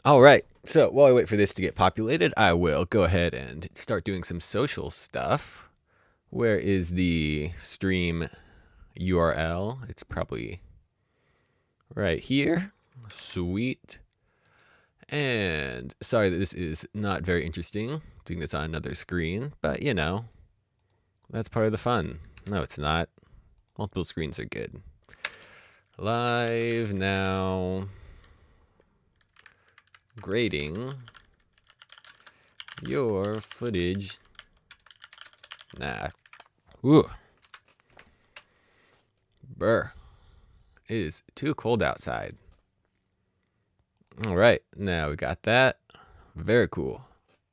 All right. So while I wait for this to get populated, I will go ahead and start doing some social stuff. Where is the stream URL? It's probably right here. Sweet. And sorry that this is not very interesting, doing this on another screen, but you know, that's part of the fun. No, it's not. Multiple screens are good. Live now. Grading your footage. Nah. Ooh. Brr. It is too cold outside. All right. Now we got that. Very cool.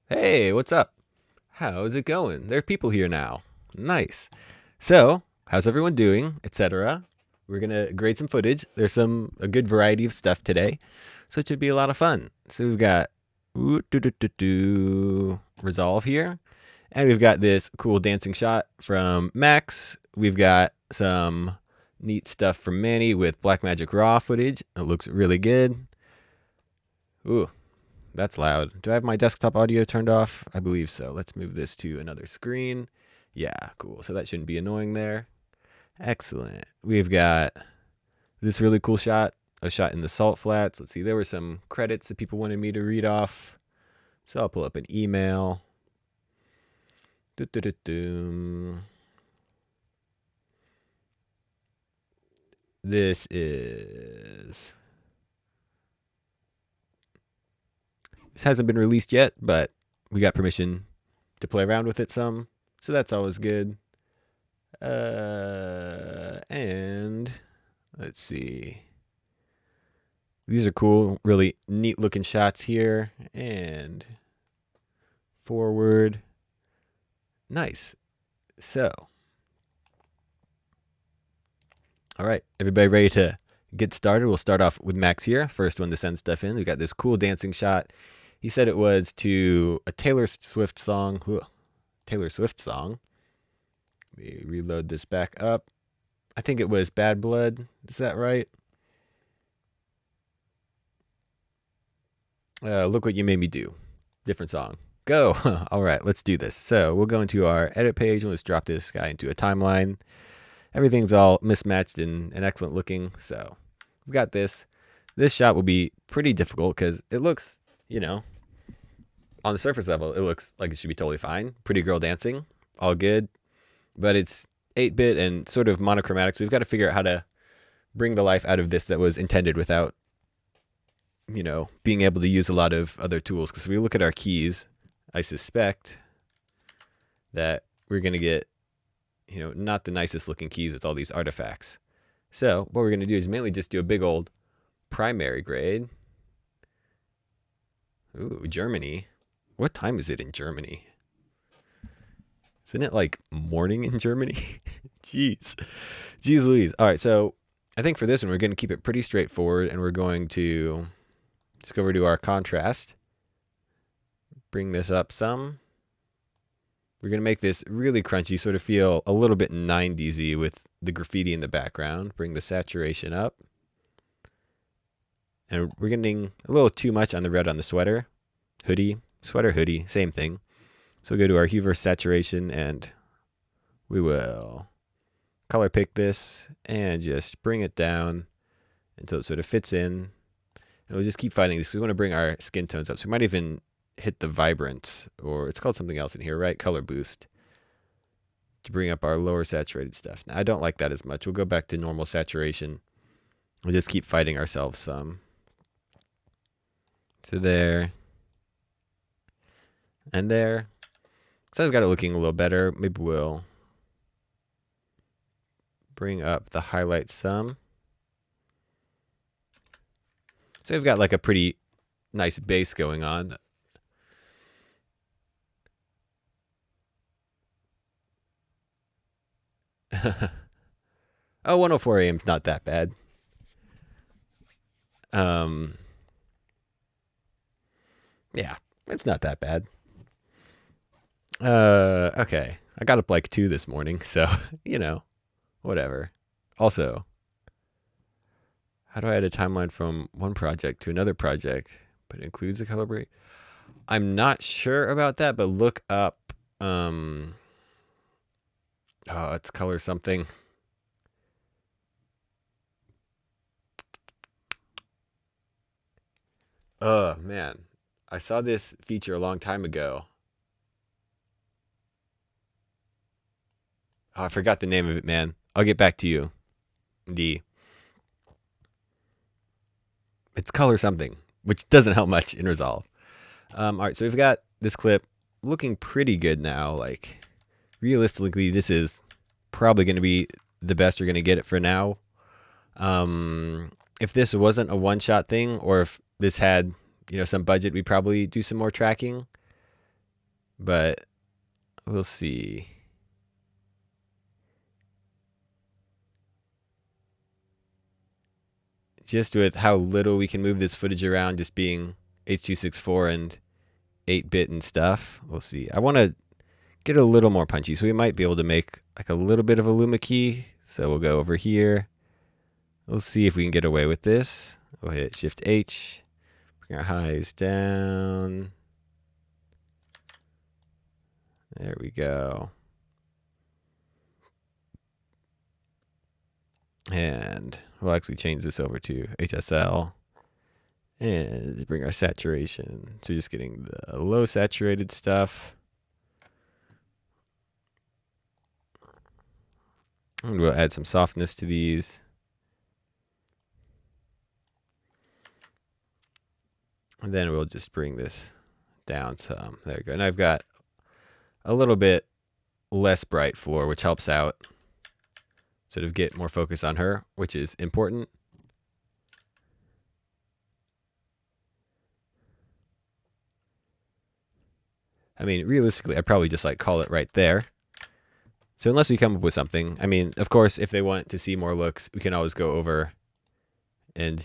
Hey, what's up? How's it going? There are people here now. Nice. So, how's everyone doing, etc.? We're going to grade some footage. There's a good variety of stuff today, so it should be a lot of fun. So we've got Resolve here, and we've got this cool dancing shot from Max. We've got some neat stuff from Manny with Blackmagic Raw footage. It looks really good. Ooh, that's loud. Do I have my desktop audio turned off? I believe so. Let's move this to another screen. Yeah, cool. So that shouldn't be annoying there. Excellent. We've got this really cool shot, a shot in the salt flats. Let's see, there were some credits that people wanted me to read off. So I'll pull up an email. This hasn't been released yet, but we got permission to play around with it some. So that's always good. And let's see. These are cool, really neat looking shots here. And forward. Nice. So, all right, everybody ready to get started? We'll start off with Max here. First one to send stuff in. We got this cool dancing shot. He said it was to a Taylor Swift song. Taylor Swift song. Let me reload this back up. I think it was Bad Blood. Is that right? Look What You Made Me Do. Different song. Go. All right, let's do this. So we'll go into our edit page and let's drop this guy into a timeline. Everything's all mismatched and excellent looking. So we've got this. This shot will be pretty difficult because it looks, you know, on the surface level, it looks like it should be totally fine. Pretty girl dancing, all good. But it's 8-bit and sort of monochromatic, so we've got to figure out how to bring the life out of this that was intended without, you know, being able to use a lot of other tools. Because if we look at our keys, I suspect that we're going to get, you know, not the nicest looking keys with all these artifacts. So what we're going to do is mainly just do a big old primary grade. Ooh, Germany. What time is it in Germany? Isn't it like morning in Germany? Jeez Louise. All right, so I think for this one, we're going to keep it pretty straightforward, and we're going to just go over to our contrast. Bring this up some. We're going to make this really crunchy, sort of feel a little bit 90s-y with the graffiti in the background. Bring the saturation up. And we're getting a little too much on the red on the sweater. Hoodie, sweater, hoodie, same thing. So we'll go to our hue versus saturation, and we will color pick this and just bring it down until it sort of fits in. And we'll just keep fighting this. We want to bring our skin tones up. So we might even hit the vibrant, or it's called something else in here, right? Color boost, to bring up our lower saturated stuff. Now, I don't like that as much. We'll go back to normal saturation. We'll just keep fighting ourselves some. So there. And there. So I've got it looking a little better. Maybe we'll bring up the highlight some. So we've got like a pretty nice base going on. Oh, 1:04 a.m. is not that bad. Yeah, it's not that bad. Okay. I got up like 2 this morning, so, you know, whatever. Also, how do I add a timeline from one project to another project? but it includes the color break. I'm not sure about that, but look up. Oh, it's color something. Oh man, I saw this feature a long time ago. Oh, I forgot the name of it, man. I'll get back to you. It's color something, which doesn't help much in Resolve. All right, so we've got this clip looking pretty good now. Like, realistically, this is probably going to be the best you're going to get it for now. If this wasn't a one-shot thing, or if this had, some budget, we'd probably do some more tracking. But we'll see. Just with how little we can move this footage around, just being H.264 and 8-bit and stuff. We'll see. I want to get a little more punchy, so we might be able to make like a little bit of a luma key. So we'll go over here. We'll see if we can get away with this. We'll hit Shift H, bring our highs down. There we go. And we'll actually change this over to HSL and bring our saturation. So just getting the low saturated stuff. And we'll add some softness to these. And then we'll just bring this down some. There we go. And I've got a little bit less bright floor, which helps out sort of get more focus on her, which is important. I mean, realistically, I'd probably just like call it right there. So unless we come up with something, I mean, of course, if they want to see more looks, we can always go over and,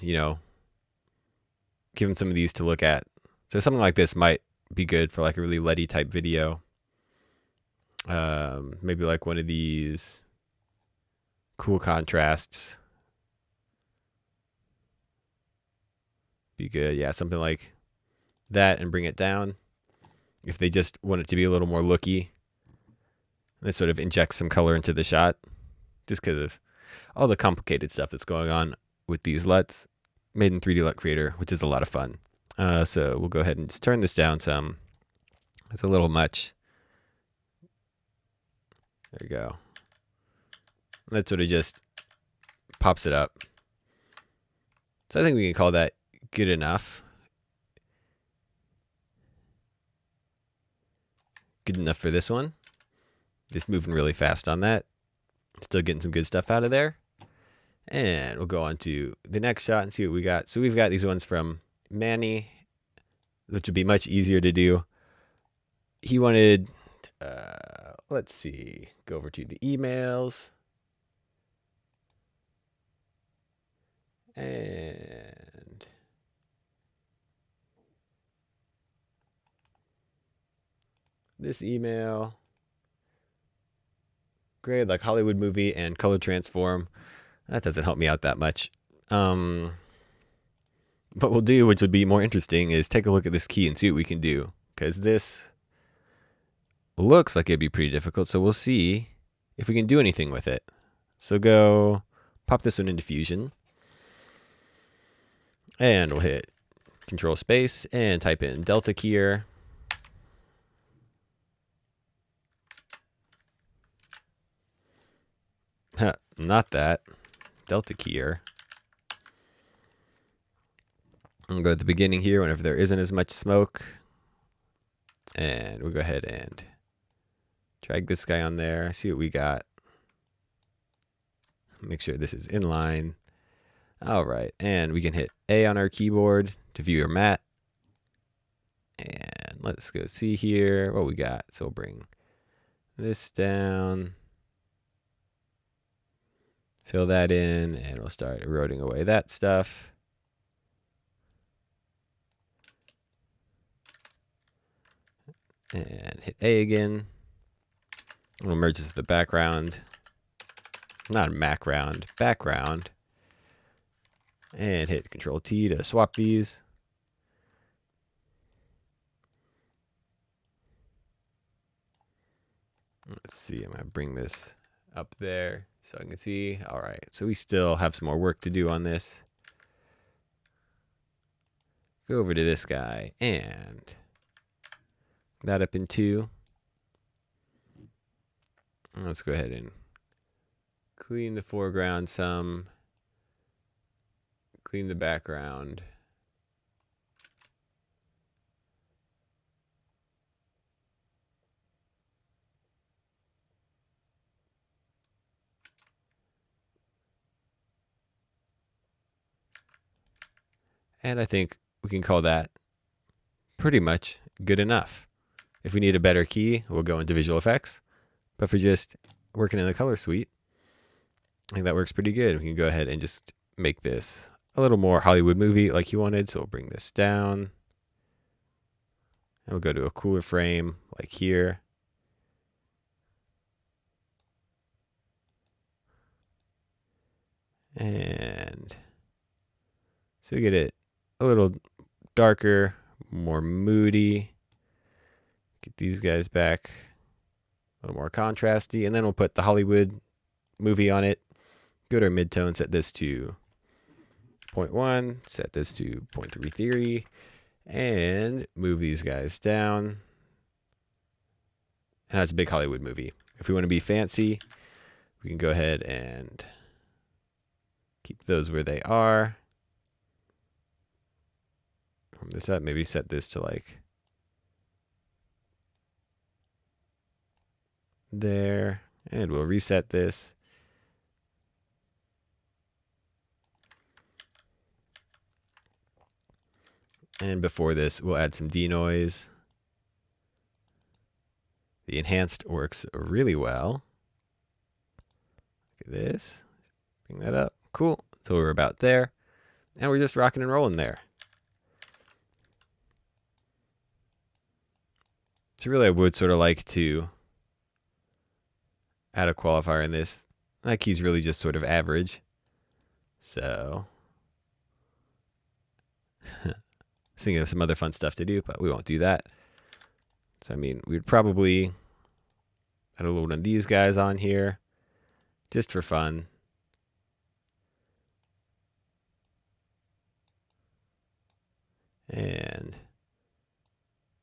give them some of these to look at. So something like this might be good for like a really LEDy type video. Maybe like one of these cool contrasts. Be good. Yeah, something like that, and bring it down. If they just want it to be a little more looky, let's sort of inject some color into the shot, just because of all the complicated stuff that's going on with these LUTs, made in 3D LUT Creator, which is a lot of fun. So we'll go ahead and just turn this down some. It's a little much. There we go. That sort of just pops it up. So I think we can call that good enough. Good enough for this one. Just moving really fast on that. Still getting some good stuff out of there. And we'll go on to the next shot and see what we got. So we've got these ones from Manny, which would be much easier to do. He wanted, let's see, go over to the emails. And this email. Great, like Hollywood movie and color transform. That doesn't help me out that much. What we'll do, which would be more interesting, is take a look at this key and see what we can do. Because this looks like it'd be pretty difficult. So we'll see if we can do anything with it. So go pop this one into Fusion. And we'll hit Control Space and type in Delta Keyer. Not that. Delta Keyer. We'll go at the beginning here whenever there isn't as much smoke. And we'll go ahead and drag this guy on there. See what we got. Make sure this is in line. All right. And we can hit A on our keyboard to view your matte. And let's go see here what we got. So we'll bring this down. Fill that in, and we'll start eroding away that stuff. And hit A again. We'll merge this with the background. Not a background. And hit Control T to swap these. Let's see, I'm going to bring this up there so I can see. All right, so we still have some more work to do on this. Go over to this guy and that up in 2. Let's go ahead and clean the foreground some, clean the background. And I think we can call that pretty much good enough. If we need a better key, we'll go into visual effects. But for just working in the color suite, I think that works pretty good. We can go ahead and just make this a little more Hollywood movie like you wanted. So we'll bring this down. And we'll go to a cooler frame like here. And so we get it a little darker, more moody. Get these guys back a little more contrasty. And then we'll put the Hollywood movie on it. Go to our midtone, set this to 0.1, set this to 0.33, and move these guys down. And that's a big Hollywood movie. If we want to be fancy, we can go ahead and keep those where they are. From this up, maybe set this to like there, and we'll reset this. And before this, we'll add some denoise. The enhanced works really well. Look at this. Bring that up. Cool. So we're about there. And we're just rocking and rolling there. So really I would sort of like to add a qualifier in this. That key's really just sort of average. So thinking of some other fun stuff to do, but we won't do that. So I mean, we'd probably add a little one of these guys on here just for fun. And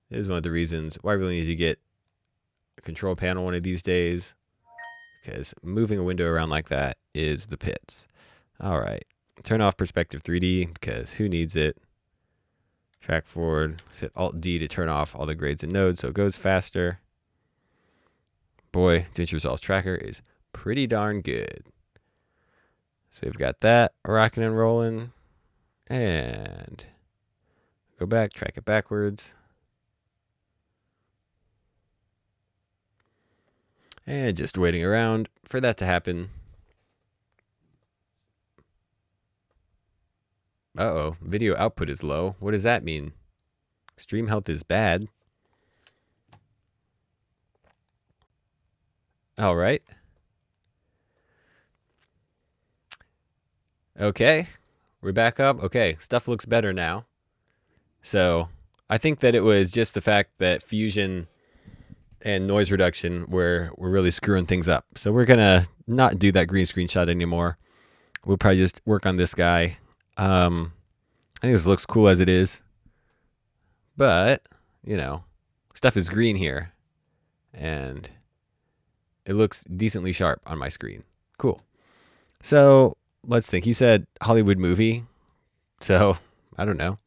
this is one of the reasons why I really need to get a control panel one of these days, because moving a window around like that is the pits. All right, turn off perspective 3D because who needs it? Track forward, hit Alt D to turn off all the grades and nodes so it goes faster. Boy, Davinci Resolve's tracker is pretty darn good. So we've got that rocking and rolling. And go back, track it backwards. And just waiting around for that to happen. Uh-oh, video output is low. What does that mean? Stream health is bad. All right. Okay, we're back up. Okay, stuff looks better now. So I think that it was just the fact that fusion and noise reduction were really screwing things up. So we're going to not do that green screen shot anymore. We'll probably just work on this guy. I think this looks cool as it is. But, you know, stuff is green here. And it looks decently sharp on my screen. Cool. So let's think. He said Hollywood movie. So, I don't know.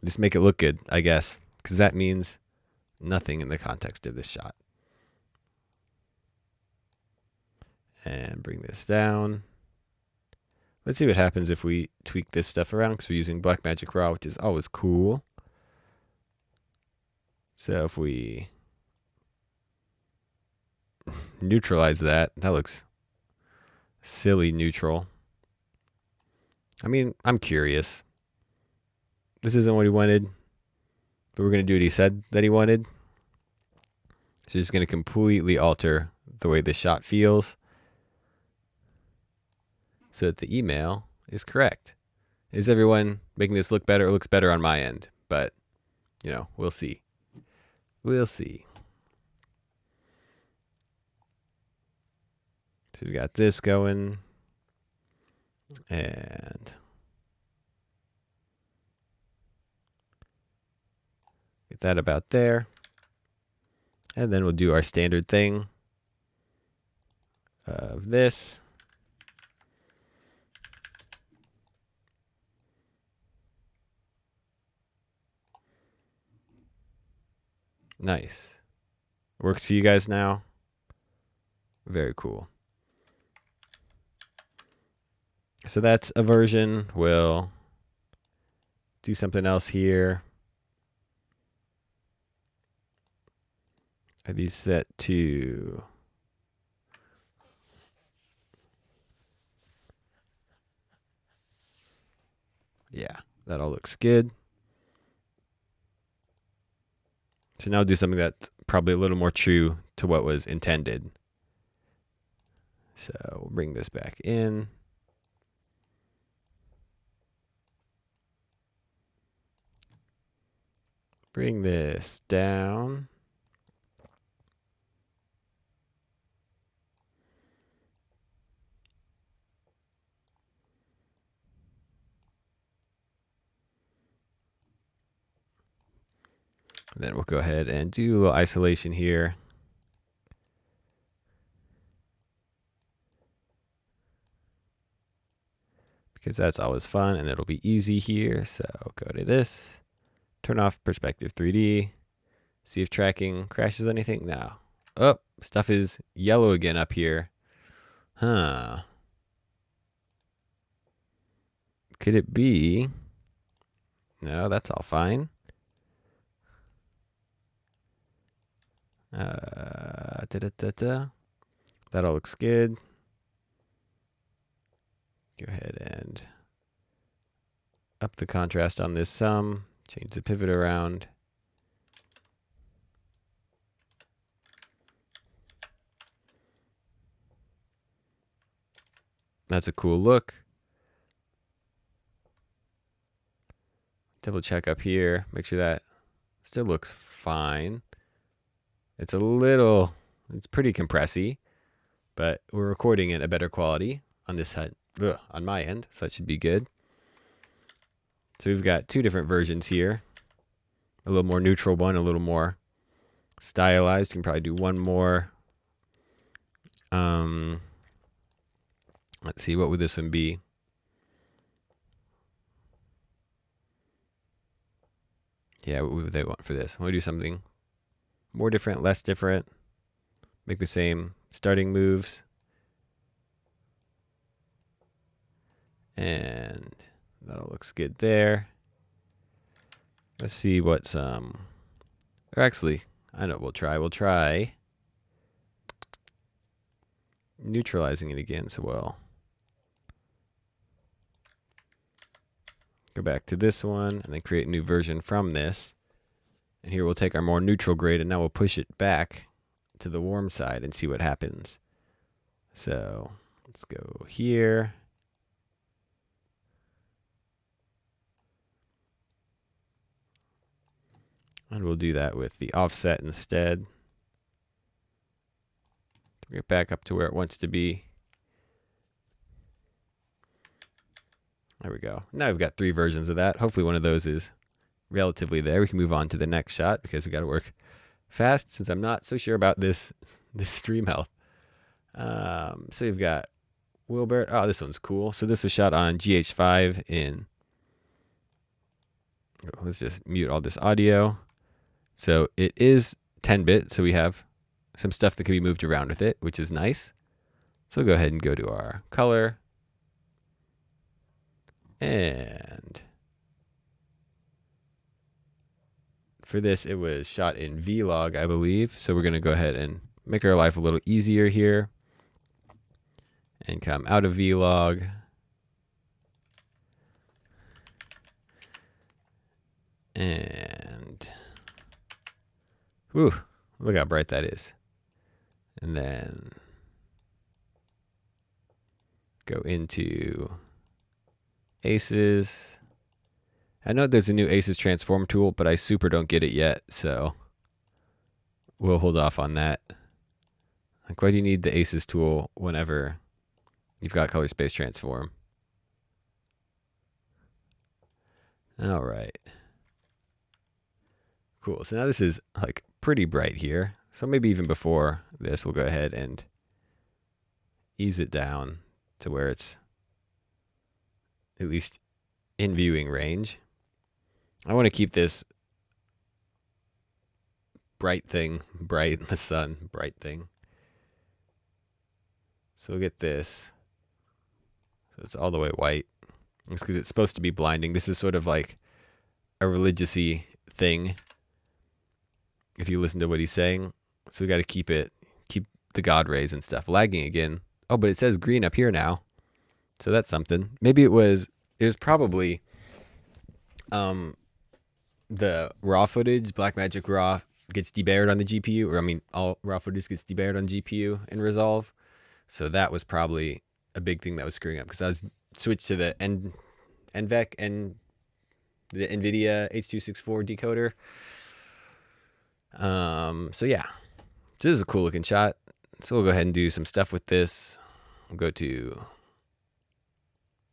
Just make it look good, I guess. Because that means nothing in the context of this shot. And bring this down. Let's see what happens if we tweak this stuff around, because we're using Blackmagic Raw, which is always cool. So if we neutralize that, that looks silly neutral. I mean, I'm curious. This isn't what he wanted, but we're going to do what he said that he wanted. So it's going to completely alter the way this shot feels so that the email is correct. Is everyone making this look better? It looks better on my end, but, you know, we'll see. We'll see. So we got this going, and get that about there. And then we'll do our standard thing of this. Nice. Works for you guys now? Very cool. So that's a version. We'll do something else here. Are these set to... Yeah, that all looks good. So now I'll do something that's probably a little more true to what was intended. So we'll bring this back in. Bring this down. Then we'll go ahead and do a little isolation here. Because that's always fun and it'll be easy here. So go to this, turn off perspective 3D, see if tracking crashes anything. No. Oh, stuff is yellow again up here. Huh. Could it be? No, that's all fine. That all looks good. Go ahead and up the contrast on this some. Change the pivot around. That's a cool look. Double check up here. Make sure that still looks fine. It's pretty compressy, but we're recording it at a better quality on this head, on my end, so that should be good. So we've got two different versions here. A little more neutral one, a little more stylized. You can probably do one more. Let's see, what would this one be? Yeah, what would they want for this? I want to do something more different, less different. Make the same starting moves. And that all looks good there. Let's see what's or actually, I know what we'll try neutralizing it again. So we'll go back to this one and then create a new version from this. And here we'll take our more neutral grade and now we'll push it back to the warm side and see what happens. So let's go here. And we'll do that with the offset instead. Bring it back up to where it wants to be. There we go. Now we've got three versions of that. Hopefully one of those is relatively there. We can move on to the next shot because we got to work fast since I'm not so sure about this stream health. So we've got Wilbert. Oh, this one's cool. So this was shot on GH5 in... Let's just mute all this audio. So it is 10-bit, so we have some stuff that can be moved around with it, which is nice. So we'll go ahead and go to our color. And for this, it was shot in Vlog, I believe. So we're going to go ahead and make our life a little easier here. And come out of Vlog. And whew, look how bright that is. And then go into Aces. I know there's a new Aces transform tool, but I super don't get it yet, so we'll hold off on that. Like, why do you need the Aces tool whenever you've got color space transform? All right. Cool. So now this is like pretty bright here. So maybe even before this, we'll go ahead and ease it down to where it's at least in viewing range. I want to keep this bright thing bright in the sun, bright thing. So we'll get this. So it's all the way white. It's because it's supposed to be blinding. This is sort of like a religious-y thing, if you listen to what he's saying. So we got to keep the God rays and stuff. Lagging again. Oh, but it says green up here now. So that's something. Maybe it was probably the raw footage, Blackmagic Raw, gets debayered on the GPU, or I mean, all raw footage gets debayered on GPU in Resolve. So that was probably a big thing that was screwing up, because I was switched to the NVEC and the NVIDIA H.264 decoder. So yeah, so this is a cool looking shot. So we'll go ahead and do some stuff with this. We'll go to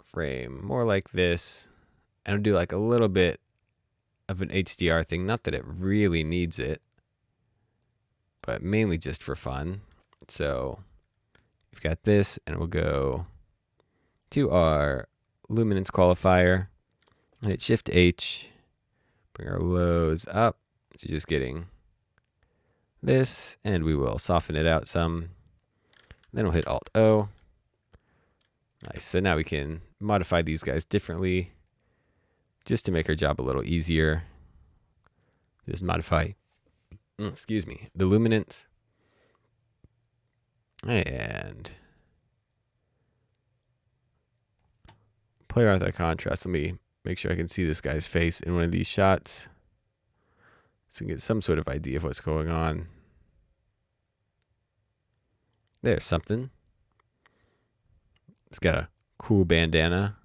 frame more like this, and I'll do like a little bit of an HDR thing. Not that it really needs it, but mainly just for fun. So we've got this, and we'll go to our luminance qualifier and hit Shift H, bring our lows up. So just getting this, and we will soften it out some. Then we'll hit Alt O. Nice. So now we can modify these guys differently just to make our job a little easier. Just modify, excuse me, the luminance. And play around with that contrast. Let me make sure I can see this guy's face in one of these shots, so you can get some sort of idea of what's going on. There's something. It's got a cool bandana.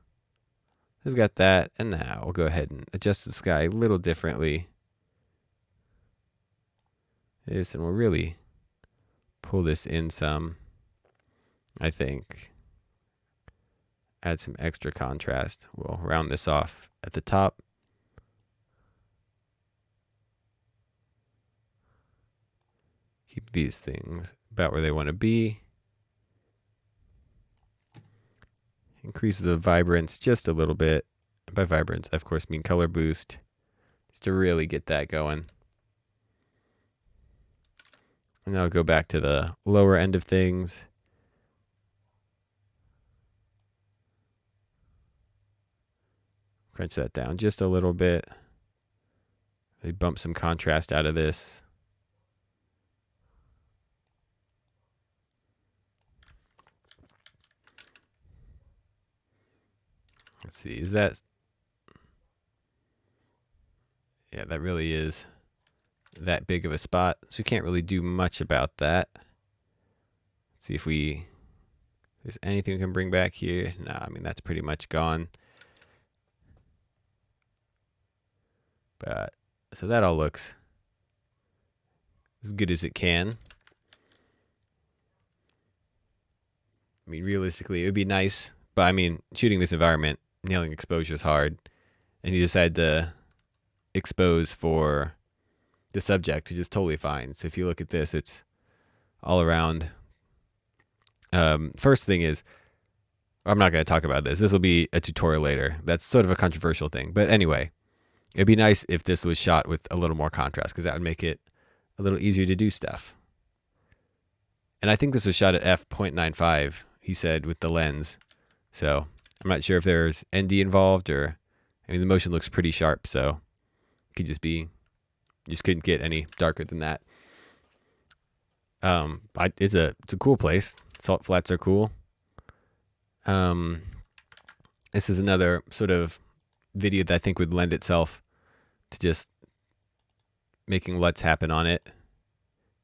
We've got that, and now we'll go ahead and adjust the sky a little differently. This, and we'll really pull this in some, I think. Add some extra contrast. We'll round this off at the top. Keep these things about where they want to be. Increase the vibrance just a little bit. By vibrance, I of course mean color boost, just to really get that going. And now I'll go back to the lower end of things. Crunch that down just a little bit. Really bump some contrast out of this. Let's see, is that... Yeah, that really is that big of a spot. So we can't really do much about that. Let's see if there's anything we can bring back here. No, I mean, that's pretty much gone. But, so that all looks as good as it can. I mean, realistically, it would be nice. But, I mean, shooting this environment, nailing exposure is hard. And you decide to expose for the subject, which is totally fine. So if you look at this, it's all around. First thing is, I'm not going to talk about this. This will be a tutorial later. That's sort of a controversial thing. But anyway, it'd be nice if this was shot with a little more contrast, because that would make it a little easier to do stuff. And I think this was shot at f.95, he said, with the lens. So I'm not sure if there's ND involved, or, I mean, the motion looks pretty sharp, so it could just be, just couldn't get any darker than that. It's a cool place. Salt flats are cool. This is another sort of video that I think would lend itself to just making LUTs happen on it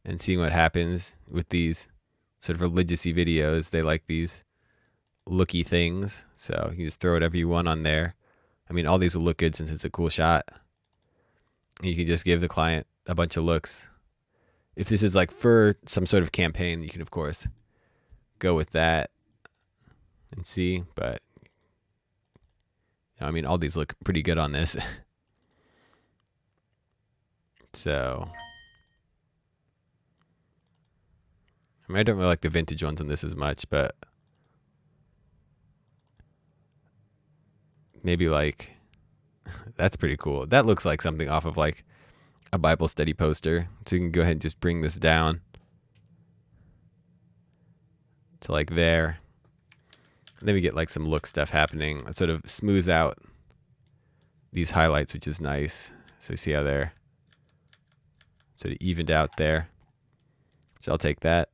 and seeing what happens with these sort of religious-y videos. They like these looky things, so you can just throw whatever you want on there. I mean, all these will look good since it's a cool shot. You can just give the client a bunch of looks If this is like for some sort of campaign, you can of course go with that and see. But I mean, all these look pretty good on this. So I mean, I don't really like the vintage ones on this as much, but maybe like that's pretty cool. That looks like something off of like a Bible study poster. So you can go ahead and just bring this down to like there. And then we get like some look stuff happening. It sort of smooths out these highlights, which is nice. So you see how they're sort of evened out there. So I'll take that.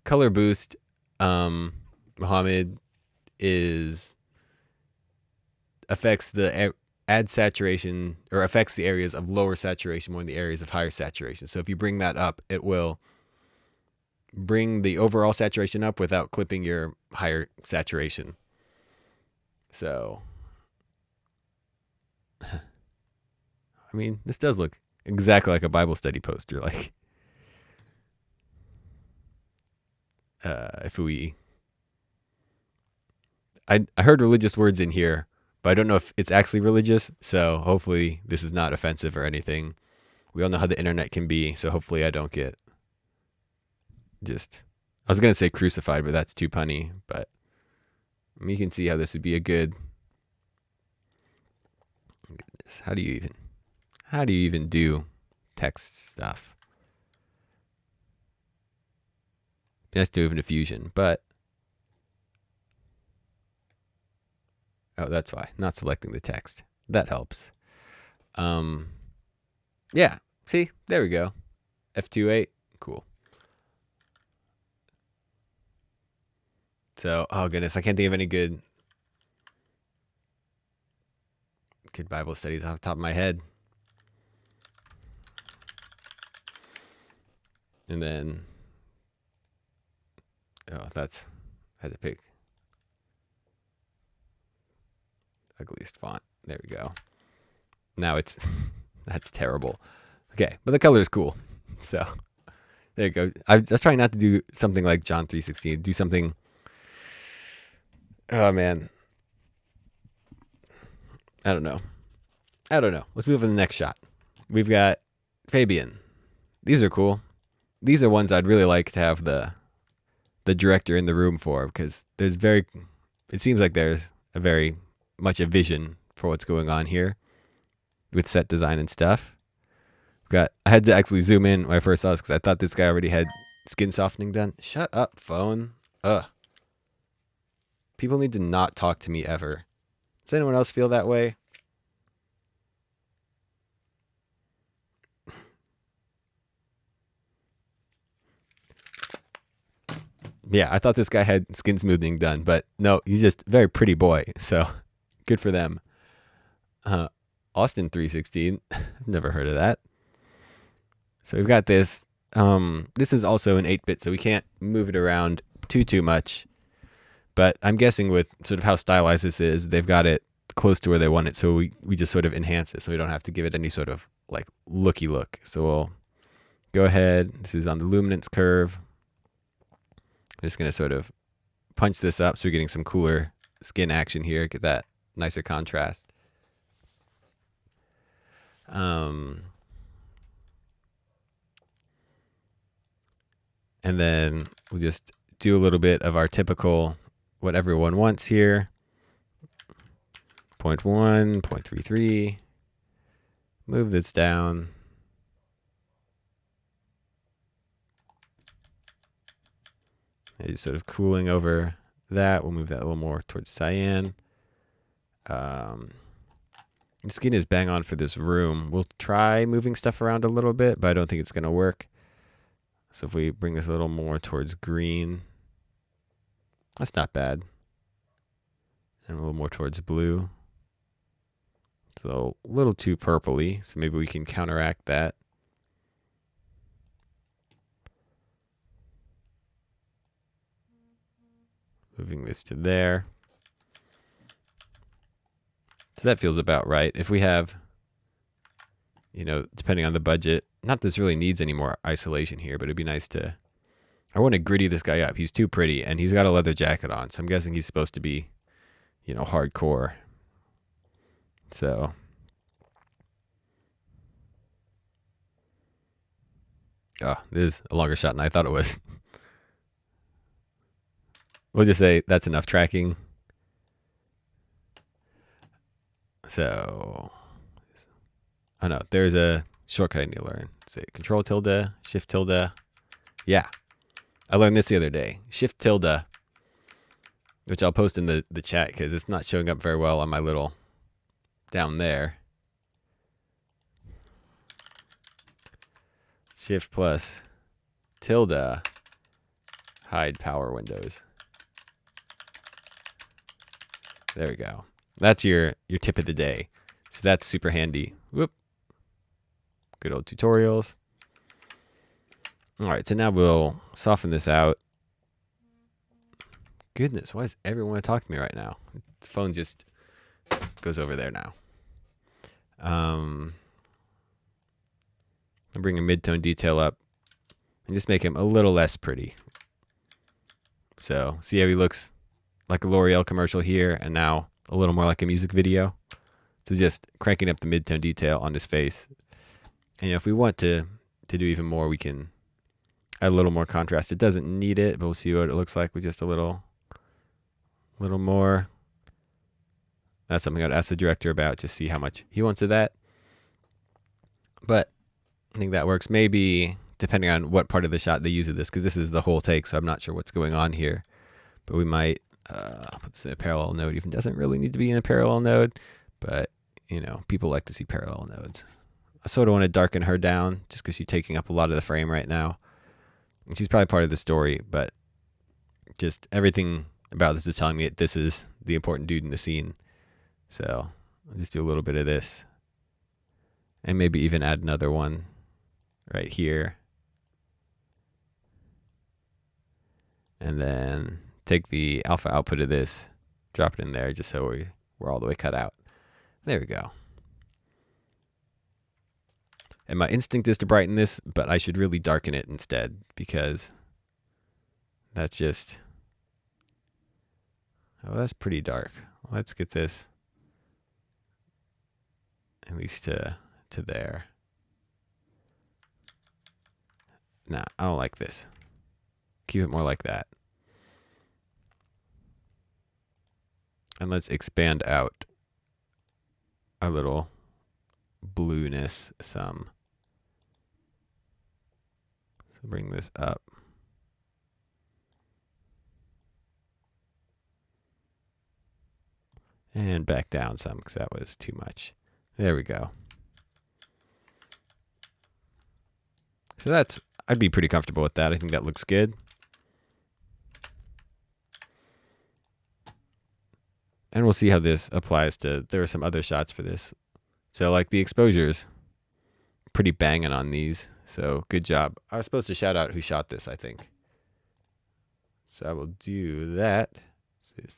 Color boost, Muhammad, affects the add saturation, or affects the areas of lower saturation more than the areas of higher saturation. So if you bring that up, it will bring the overall saturation up without clipping your higher saturation. So, I mean, this does look exactly like a Bible study poster. Like, I heard religious words in here, but I don't know if it's actually religious. So hopefully this is not offensive or anything. We all know how the internet can be. So hopefully I don't get I was going to say crucified, but that's too punny. But I mean, you can see how this would be a good, how do you even do text stuff? Be nice to move into Fusion, but oh, that's why. Not selecting the text. That helps. Yeah. See? There we go. F28. Cool. So, oh goodness, I can't think of any good Bible studies off the top of my head. And then, I had to pick ugliest font. There we go. Now it's, that's terrible. Okay, but the color is cool. So, there you go. I was trying not to do something like John 3:16. Do something, oh man. I don't know. Let's move on to the next shot. We've got Fabian. These are cool. These are ones I'd really like to have the director in the room for, because it seems like there's a very much a vision for what's going on here with set design and stuff. I had to actually zoom in when I first saw this because I thought this guy already had skin softening done. Shut up, phone. Ugh. People need to not talk to me ever. Does anyone else feel that way? Yeah, I thought this guy had skin smoothing done, but no, he's just a very pretty boy. So good for them. Austin 3:16. Never heard of that. So we've got this. This is also an 8-bit, so we can't move it around too much. But I'm guessing with sort of how stylized this is, they've got it close to where they want it. So we just sort of enhance it, so we don't have to give it any sort of like looky look. So we'll go ahead. This is on the luminance curve. I'm just going to sort of punch this up so we're getting some cooler skin action here. Get that nicer contrast. And then we'll just do a little bit of our typical what everyone wants here. 0.1, 0.33. Move this down. And just sort of cooling over that. We'll move that a little more towards cyan. The skin is bang on for this room. We'll try moving stuff around a little bit, but I don't think it's going to work. So if we bring this a little more towards green, that's not bad. And a little more towards blue. So a little too purpley, so maybe we can counteract that. Moving this to there. So that feels about right. If we have, depending on the budget, Not that this really needs any more isolation here, but it'd be nice to... I want to gritty this guy up. He's too pretty, and he's got a leather jacket on, so I'm guessing he's supposed to be, you know, hardcore. So... oh, this is a longer shot than I thought it was. We'll just say that's enough tracking. So... oh no, there's a shortcut I need to learn. Say Control tilde, Shift tilde. Yeah. I learned this the other day. Shift tilde, which I'll post in the chat because it's not showing up very well on my little down there. Shift plus tilde, hide power windows. There we go. That's your tip of the day. So that's super handy. Whoop. Good old tutorials. All right, so now we'll soften this out. Goodness, why does everyone want to talk to me right now? The phone just goes over there now. I'll bring a mid-tone detail up and just make him a little less pretty. So see how he looks like a L'Oreal commercial here and now a little more like a music video. So just cranking up the mid-tone detail on his face. And, you know, if we want to do even more, we can add a little more contrast. It doesn't need it, but we'll see what it looks like with just a little more. That's something I'd ask the director about, just see how much he wants of that. But I think that works. Maybe depending on what part of the shot they use of this, because this is the whole take, so I'm not sure what's going on here. But we might put this in a parallel node. Even doesn't really need to be in a parallel node, but you know, people like to see parallel nodes. I sort of want to darken her down just because she's taking up a lot of the frame right now. And she's probably part of the story, but just everything about this is telling me that this is the important dude in the scene. So I'll just do a little bit of this. And maybe even add another one right here. And then take the alpha output of this, drop it in there just so we're all the way cut out. There we go. And my instinct is to brighten this, but I should really darken it instead because that's just... oh, that's pretty dark. Let's get this at least to there. Nah, I don't like this. Keep it more like that. And let's expand out our little blueness some. So bring this up. And back down some because that was too much. There we go. So that's, I'd be pretty comfortable with that. I think that looks good. And we'll see how this applies to, there are some other shots for this. So like the exposures, pretty banging on these. So good job. I was supposed to shout out who shot this, I think. So I will do that. This is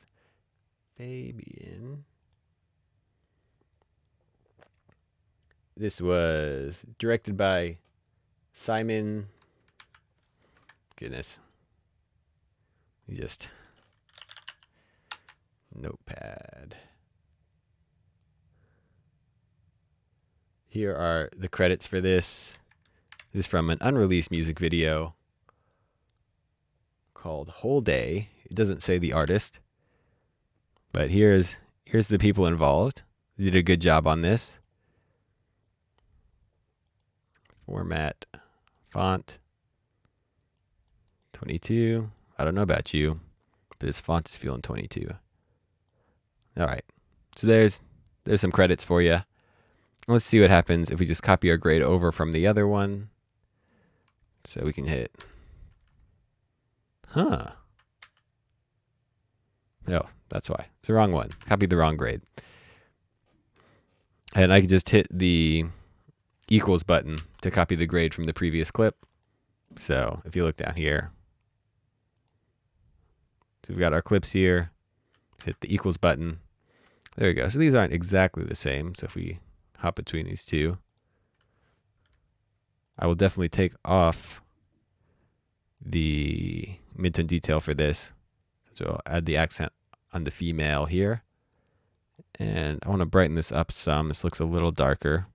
Fabian. This was directed by Simon. Goodness. Just notepad. Here are the credits for this. This is from an unreleased music video called Whole Day. It doesn't say the artist, but here's the people involved. They did a good job on this. Format, font, 22. I don't know about you, but this font is feeling 22. All right, so there's some credits for you. Let's see what happens if we just copy our grade over from the other one. So we can hit. Huh. No, that's why. It's the wrong one. Copied the wrong grade. And I can just hit the equals button to copy the grade from the previous clip. So if you look down here, so we've got our clips here. Hit the equals button. There we go. So these aren't exactly the same. So if we hop between these two, I will definitely take off the midtone detail for this. So I'll add the accent on the female here. And I want to brighten this up some. This looks a little darker.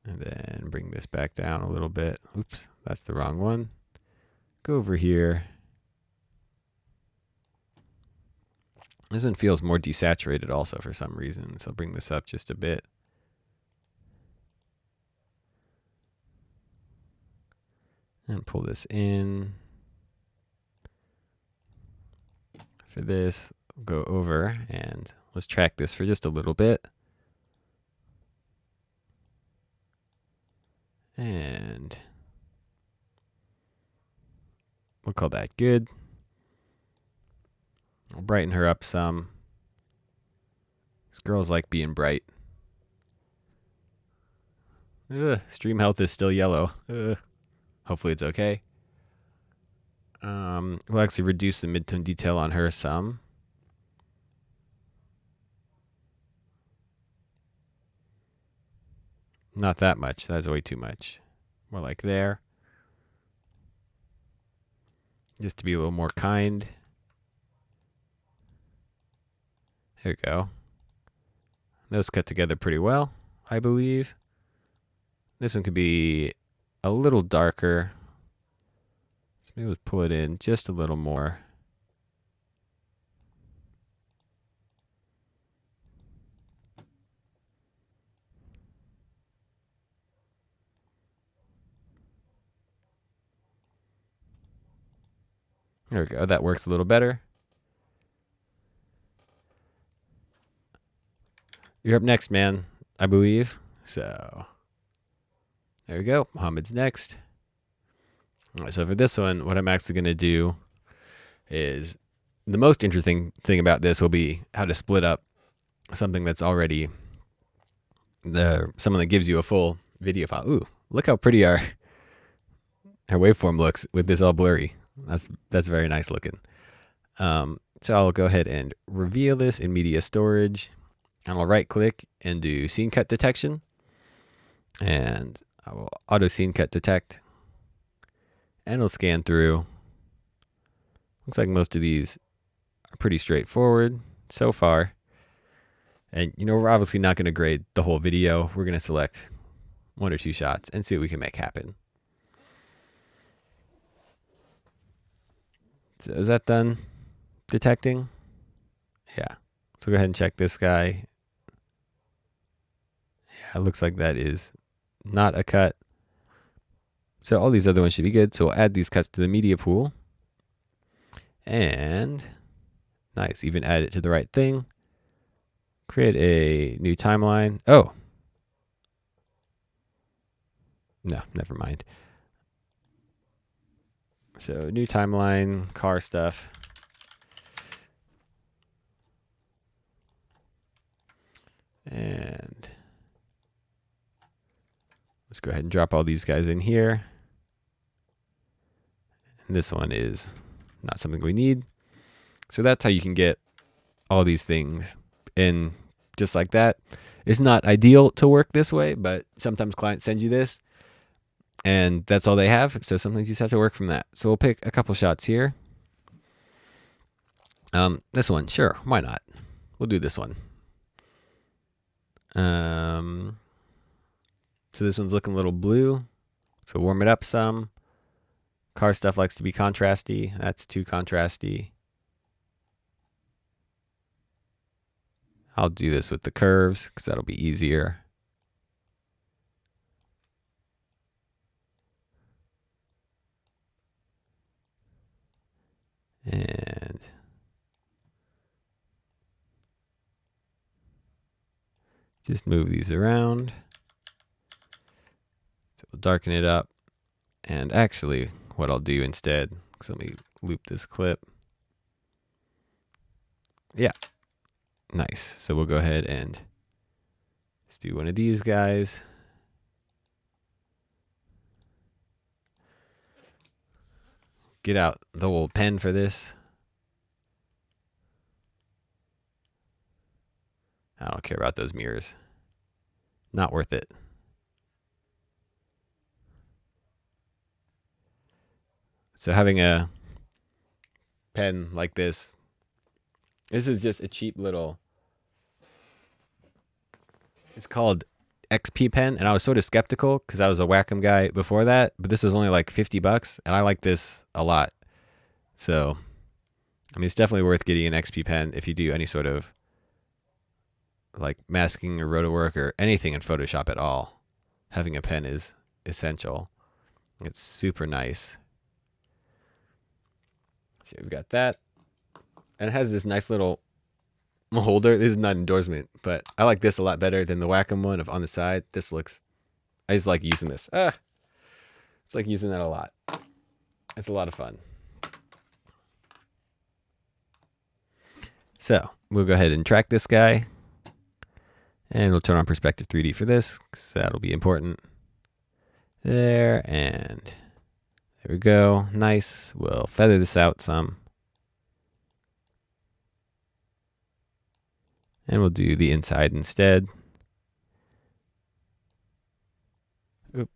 And then bring this back down a little bit. Oops, that's the wrong one. Go over here. This one feels more desaturated also for some reason. So I'll bring this up just a bit. And pull this in. For this, go over and let's track this for just a little bit. And we'll call that good. I'll brighten her up some. These girls like being bright. Stream health is still yellow. Hopefully it's okay. We'll actually reduce the midtone detail on her some. Not that much. That's way too much. More like there. Just to be a little more kind. There we go. Those cut together pretty well, I believe. This one could be a little darker. So maybe let's pull it in just a little more. There we go. That works a little better. You're up next, man, I believe. So there we go. Mohammed's next. All right, so for this one, what I'm actually going to do is the most interesting thing about this will be how to split up something that's already someone that gives you a full video file. Ooh, look how pretty our waveform looks with this all blurry. That's very nice looking. So I'll go ahead and reveal this in media storage, and I'll right click and do scene cut detection, and I will auto scene cut detect, and it'll scan through. Looks like most of these are pretty straightforward so far. And we're obviously not going to grade the whole video. We're going to select 1 or 2 shots and see what we can make happen. So is that done detecting? Yeah. So go ahead and check this guy. Yeah, it looks like that is not a cut. So all these other ones should be good. So we'll add these cuts to the media pool. And nice, even add it to the right thing. Create a new timeline. Oh. No, never mind. So new timeline, car stuff. And let's go ahead and drop all these guys in here. And this one is not something we need. So that's how you can get all these things in just like that. It's not ideal to work this way, but sometimes clients send you this and that's all they have. So sometimes you just have to work from that. So we'll pick a couple shots here. This one, sure, why not? We'll do this one. So this one's looking a little blue. So warm it up some. Car stuff likes to be contrasty. That's too contrasty. I'll do this with the curves because that'll be easier. And just move these around. So we'll darken it up. And actually, what I'll do instead, so let me loop this clip. Yeah, nice. So we'll go ahead and let's do one of these guys. Get out the old pen for this. I don't care about those mirrors. Not worth it. So having a pen like this is just a cheap little, it's called XP pen, and I was sort of skeptical because I was a Wacom guy before that, but this was only like $50, and I like this a lot. So, I mean, it's definitely worth getting an XP pen if you do any sort of like masking or roto work or anything in Photoshop at all. Having a pen is essential. It's super nice. So we've got that, and it has this nice little holder. This is not an endorsement, but I like this a lot better than the Wacom one of on the side. This looks, I just like using this. It's like using that a lot. It's a lot of fun. So we'll go ahead and track this guy, and we'll turn on perspective 3D for this, because that'll be important. There, and there we go. Nice. We'll feather this out some. And we'll do the inside instead. Oop.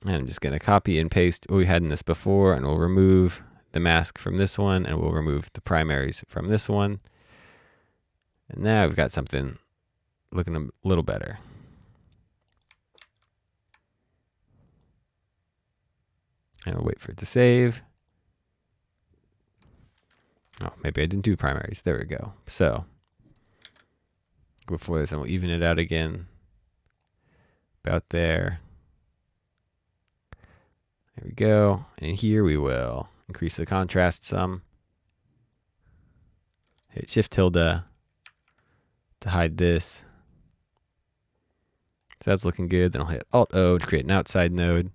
And I'm just going to copy and paste what we had in this before, and we'll remove the mask from this one, and we'll remove the primaries from this one. And now we've got something looking a little better. And we'll wait for it to save. Oh, maybe I didn't do primaries. There we go. So before this, and we'll even it out again. About there. There we go. And here we will increase the contrast some. Hit Shift tilde to hide this. So that's looking good. Then I'll hit Alt O to create an outside node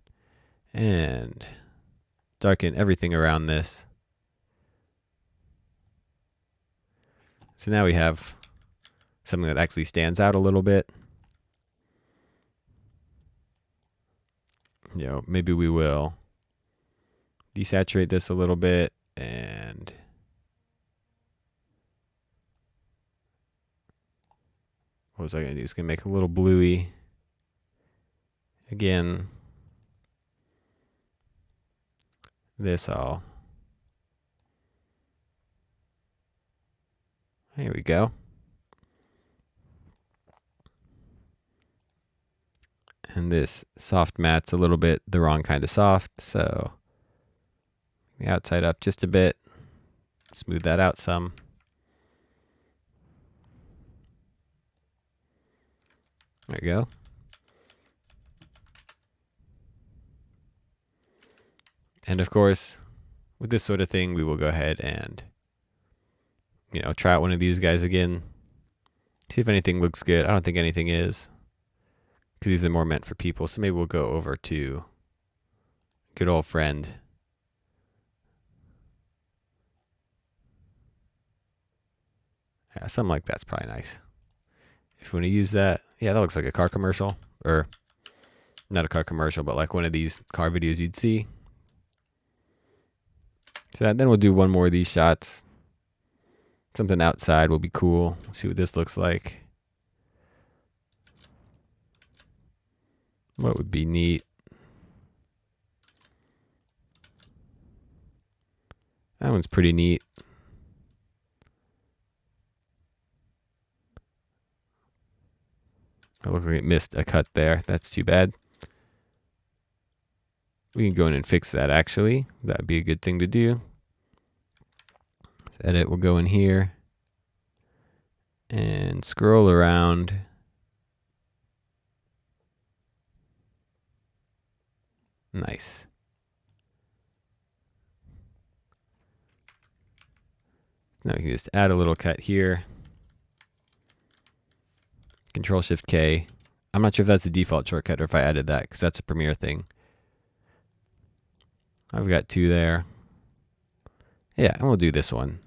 and darken everything around this. So now we have something that actually stands out a little bit. You know, maybe we will desaturate this a little bit, and what was I going to do? It's going to make it a little bluey. Again, this all. There we go. And this soft matte's a little bit the wrong kind of soft, so the outside up just a bit. Smooth that out some. There you go. And of course, with this sort of thing, we will go ahead and, you know, try out one of these guys again. See if anything looks good. I don't think anything is, because these are more meant for people. So maybe we'll go over to good old friend. Yeah, something like that's probably nice. If you want to use that, yeah, that looks like a car commercial, or not a car commercial, but like one of these car videos you'd see. So then we'll do one more of these shots. Something outside will be cool. See what this looks like. What would be neat? That one's pretty neat. It looks like it missed a cut there. That's too bad. We can go in and fix that, actually. That would be a good thing to do. Let's edit. We'll go in here and scroll around. Nice. Now we can just add a little cut here. Control Shift K. I'm not sure if that's a default shortcut or if I added that, because that's a Premiere thing. I've got two there. Yeah, and we'll do this one.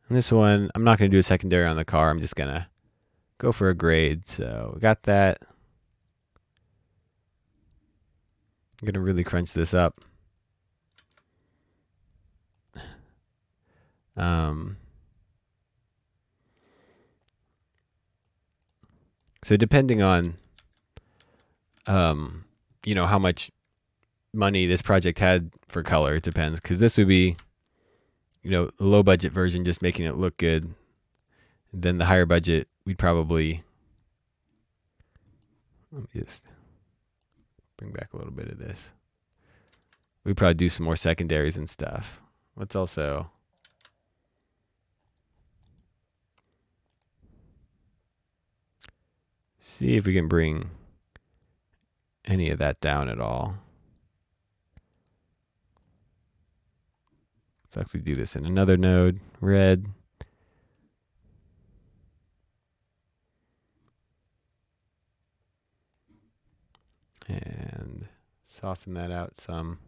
And this one, I'm not going to do a secondary on the car. I'm just going to go for a grade. So we got that. I'm going to really crunch this up. So depending on, you know, how much money this project had for color, it depends. Because this would be, you know, a low budget version, just making it look good. Then the higher budget, we'd probably, let me just bring back a little bit of this. We'd probably do some more secondaries and stuff. Let's also see if we can bring any of that down at all. Let's actually do this in another node, red. And soften that out some.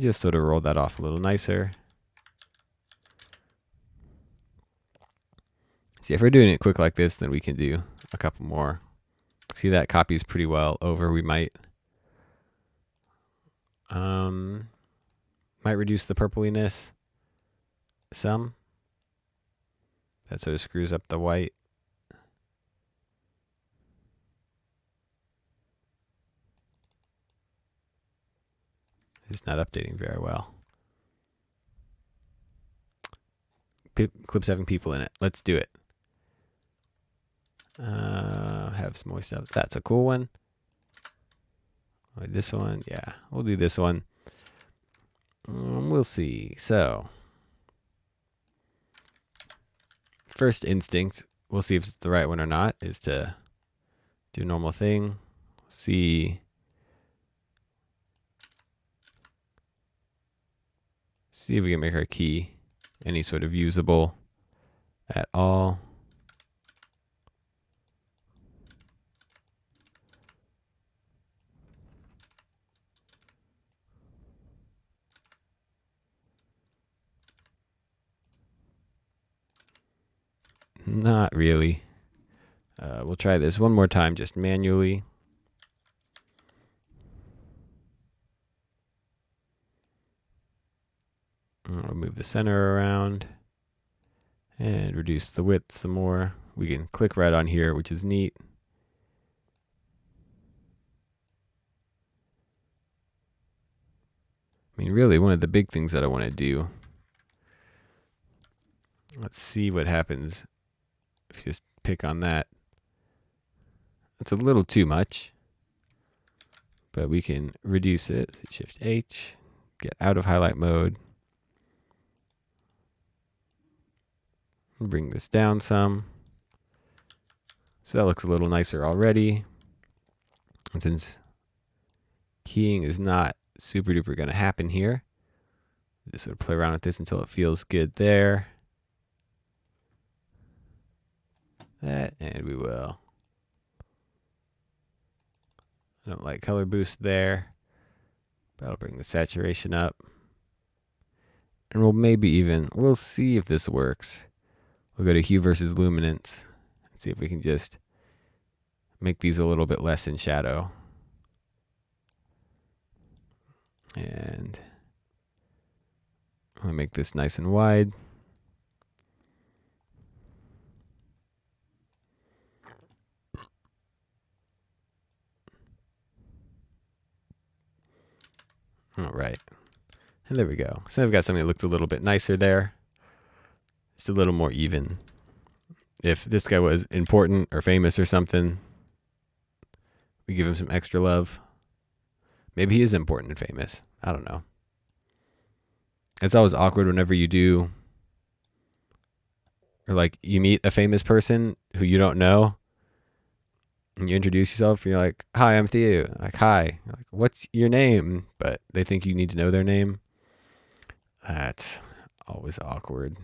Just sort of roll that off a little nicer. See, if we're doing it quick like this, then we can do a couple more. See, that copies pretty well over. We might reduce the purpliness some. That sort of screws up the white. It's not updating very well. Clip's having people in it. Let's do it. Have some more stuff. That's a cool one. Like this one, yeah, we'll do this one. We'll see. So, first instinct, we'll see if it's the right one or not, is to do a normal thing. See if we can make our key any sort of usable at all. Not really. We'll try this one more time, just manually. I'll move the center around and reduce the width some more. We can click right on here, which is neat. I mean, really, one of the big things that I want to do. Let's see what happens if you just pick on that. It's a little too much, but we can reduce it. Shift H, get out of highlight mode. Bring this down some. So that looks a little nicer already. And since keying is not super duper going to happen here, just sort of play around with this until it feels good there. That, and we will. I don't like color boost there, but I'll bring the saturation up. And we'll maybe even, we'll see if this works. We'll go to hue versus luminance and see if we can just make these a little bit less in shadow. And I'll make this nice and wide. All right. And there we go. So I've got something that looks a little bit nicer there. Just a little more even. If this guy was important or famous or something, we give him some extra love. Maybe he is important and famous. I don't know. It's always awkward whenever you do, or like you meet a famous person who you don't know, and you introduce yourself, and you're like, "Hi, I'm Theo." Like, "Hi." You're like, "What's your name?" But they think you need to know their name. That's always awkward.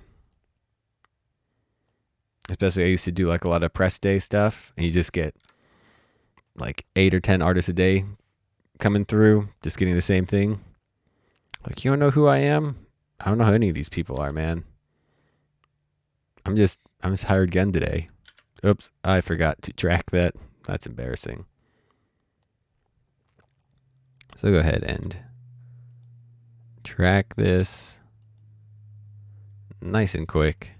Especially I used to do like a lot of press day stuff, and you just get like 8 or 10 artists a day coming through, just getting the same thing. Like, you don't know who I am? I don't know who any of these people are, man. I'm just hired again today. Oops, I forgot to track that. That's embarrassing. So go ahead and track this nice and quick.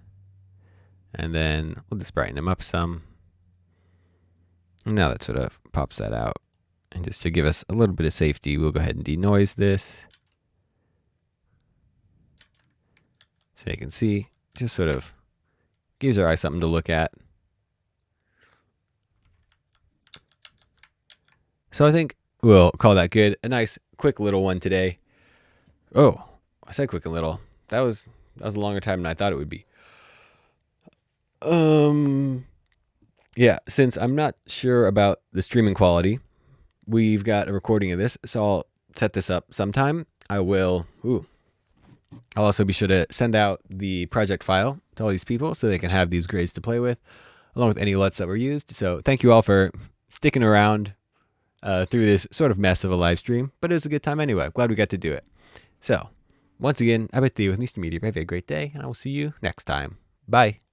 And then we'll just brighten them up some. Now that sort of pops that out. And just to give us a little bit of safety, we'll go ahead and denoise this. So you can see, just sort of gives our eye something to look at. So I think we'll call that good. A nice, quick little one today. Oh, I said quick and little. That was a longer time than I thought it would be. Yeah, since I'm not sure about the streaming quality, we've got a recording of this, so I'll set this up sometime. I'll also be sure to send out the project file to all these people so they can have these grades to play with, along with any LUTs that were used. So thank you all for sticking around through this sort of mess of a live stream, but it was a good time anyway. I'm glad we got to do it. So once again, I've been Theo with Mr. Media. Have a great day, and I will see you next time. Bye.